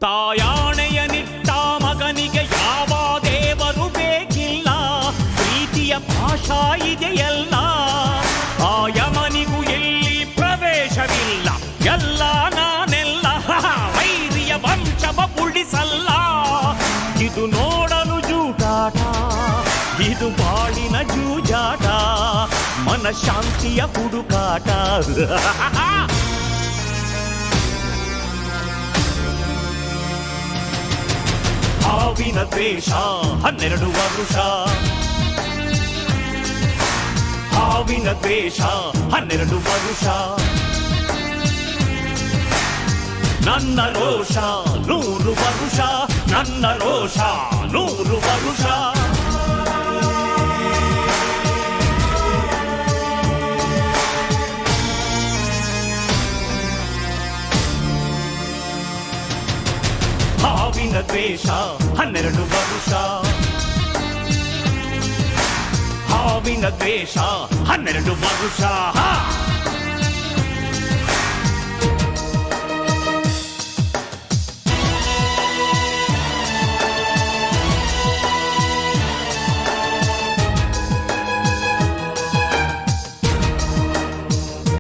ತಾಯಾಣೆಯ ನಿಟ್ಟ ಮಗನಿಗೆ ಯಾವ ದೇವರು ಬೇಕಿಲ್ಲ, ಪ್ರೀತಿಯ ಭಾಷಾ ಇದೆಯಲ್ಲ. ಆ ಯಮನಿಗೂ ಎಲ್ಲಿ ಪ್ರವೇಶವಿಲ್ಲ, ಎಲ್ಲ ನಾನೆಲ್ಲ ವೈರಿಯ ವಂಶವ ಉಳಿಸಲ್ಲ. ಇದು ನೋಡಲು ಜೂಟಾಟ, ಇದು ಬಾಳಿನ ಜೂಜಾಟ, ಮನಶಾಂತಿಯ ಹುಡುಕಾಟ. ಹಾವಿನ ದ್ವೇಷ 12 ವರುಷ, ಹಾವಿನ ದ್ವೇಷ 12 ವರುಷ. ನನ್ನ ರೋಷ 100 ವರುಷ, ನನ್ನ ರೋಷ 100 ವರುಷ. ಹಾವಿನ ದ್ವೇಷ 12 ವರುಷ, ಹಾವಿನ ದ್ವೇಷ 12 ವರುಷ.